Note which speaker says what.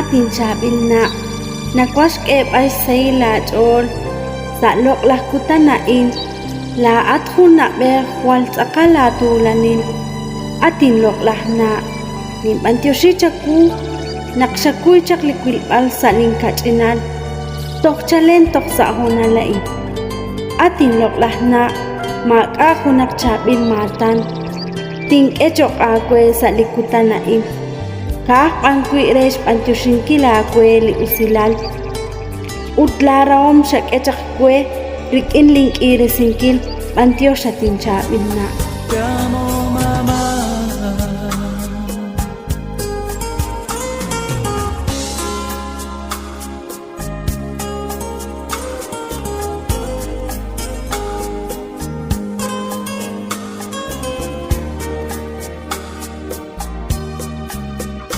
Speaker 1: atin chabil na nakwash ay say la chol sa lok lakutan na in la at hun na be wal sakala tulanin atin lok lah na nim antyoshi chaku nakshakuy chak likwil al sa ning kachinan tok chalen tok sa hona lai atin lok lah na maka hunak chabil matan ting echok akwe sa likutan na in kah pangkui res pantyushin kila kwe li usilal utlarawom syak echak kwe rikin ling iresingkil pantyo sa tincha na